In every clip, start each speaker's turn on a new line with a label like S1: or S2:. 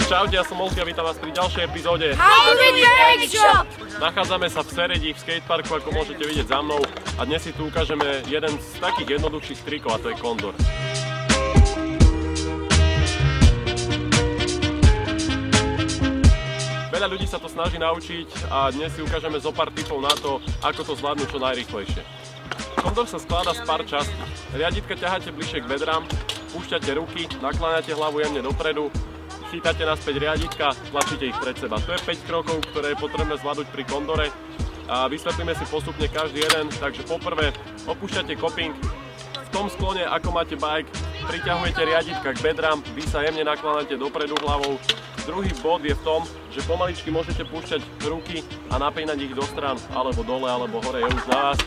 S1: Čaute, ja som Olky a vítam vás pri ďalšej epizóde
S2: How to win BMX shop!
S1: Nachádzame sa v Seredi v skateparku, ako môžete vidieť za mnou, a dnes si tu ukážeme jeden z takých jednoduchších trikov, a to je kondor. Veľa ľudí sa to snaží naučiť a dnes si ukážeme zo pár tipov na to, ako to zvládnuť čo najrýchlejšie. Kondor sa skladá z pár častí. Riaditka ťaháte bližšie k bedrám, púšťate ruky, nakláňate hlavu jemne dopredu, chytáte naspäť riaditka, tlačíte ich pred seba. To je 5 krokov, ktoré je potrebné zvládnuť pri kondore a vysvetlíme si postupne každý jeden. Takže poprvé opúšťate coping. V tom sklone, ako máte bike, priťahujete riaditka k bedrám, vy sa jemne nakláňate dopredu hlavou. Druhý bod je v tom, že pomaličky môžete púšťať ruky a napínať ich do strán, alebo dole, alebo hore, je už na vás.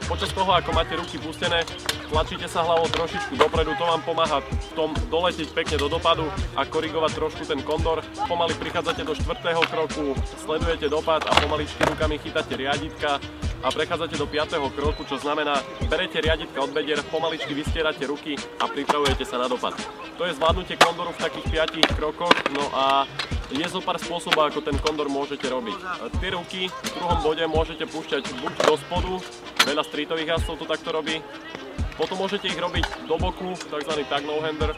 S1: Počas toho, ako máte ruky pustené, tlačíte sa hlavou trošičku dopredu, to vám pomáha v tom doletieť pekne do dopadu a korigovať trošku ten kondor. Pomaly prichádzate do 4. kroku, sledujete dopad a pomaličky rukami chytáte riaditka a prechádzate do 5. kroku, čo znamená, berete riaditka od bedier, pomaličky vystierate ruky a pripravujete sa na dopad. To je zvládnutie kondoru v takých 5 krokoch, no a je zo pár spôsobov, ako ten kondor môžete robiť. Tie ruky v druhom bode môžete púšťať buď do spodu, veľa streetových jazdcov to takto robí, potom môžete ich robiť do boku, tzv. Tag no hander,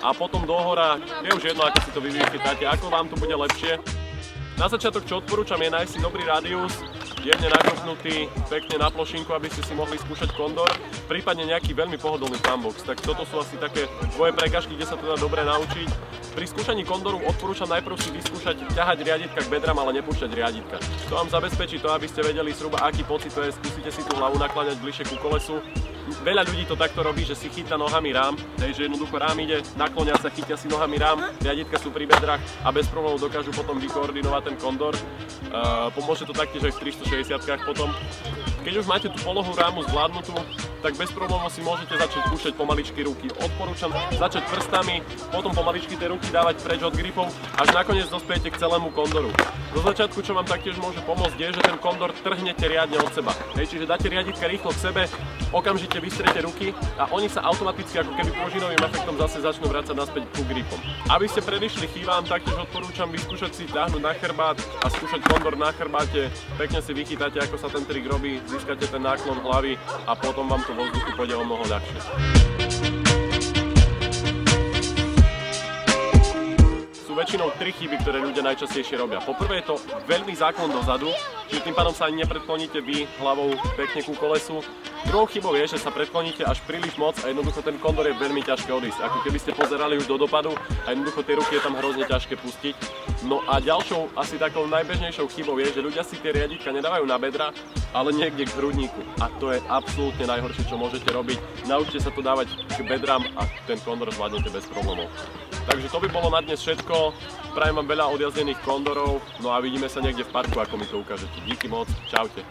S1: a potom dohora, je už jedno, ako si to vy vychytáte, ako vám to bude lepšie. Na začiatok, čo odporúčam, je nájsť si dobrý rádius, jemne nakopnutý, pekne na plošinku, aby ste si mohli skúšať kondor, prípadne nejaký veľmi pohodlný funbox. Tak toto sú asi také dvoje prekažky, kde sa to dá dobre naučiť. Pri skúšaní kondoru odporúčam najprv si vyskúšať ťahať riaditka k bedram, ale nepúšťať riaditka. To vám zabezpečí to, aby ste vedeli zhruba, aký pocit to je. Skúsite si tú hlavu nakláňať bližšie ku kolesu. Veľa ľudí to takto robí, že si chytá nohami rám, že jednoducho rám ide, naklonia sa, chytia si nohami rám, riaditka sú pri bedrách a bez problémov dokážu potom vykoordinovať ten kondor. Pomôže to taktiež aj v 360-kách potom. Keď už máte tú polohu rámu zvládnutú, tak bez problémov si môžete začať púšťať pomaličky ruky. Odporúčam začať prstami, potom pomaličky tie ruky dávať preč od gripov, až nakoniec dospiete k celému kondoru. Do začiatku, čo vám taktiež môže pomôcť, je, že ten kondor trhnete riadne od seba. Čiže dáte riaditka rýchlo k sebe, okamžite vystriete ruky a oni sa automaticky ako keby požinovým efektom zase začnú vrácať naspäť ku gripom. Aby ste predišli chýbám, taktiež odporúčam vyskúšať si ťahnuť na chrbát a skúšať kondor na chrbáte. Pekne si vychytáte, ako sa ten trik robí, získate ten náklon hlavy a potom vám to vo vzduchu pôjde o mnoho ľahšie. Väčšinou 3 chyby, ktoré ľudia najčastejšie robia. Poprvé je to veľmi záklon dozadu, čiže tým pádom sa ani nepredkloníte vy hlavou pekne ku kolesu. Druhou chybou je, že sa predkloníte až príliš moc a jednoducho ten kondor je veľmi ťažké odísť. Ako keby ste pozerali už do dopadu a jednoducho tie ruky je tam hrozne ťažké pustiť. No a ďalšou, asi takou najbežnejšou chybou je, že ľudia si tie riaditka nedávajú na bedra, ale niekde k hrudníku. A to je absolútne najhoršie, čo môžete robiť. Naučte sa to dávať k bedram a ten kondor zvládnete bez problémov. Takže to by bolo na dnes všetko. Prajem vám veľa odjazdených kondorov, no a vidíme sa niekde v parku, ako mi to ukážete. Díky moc, čaute.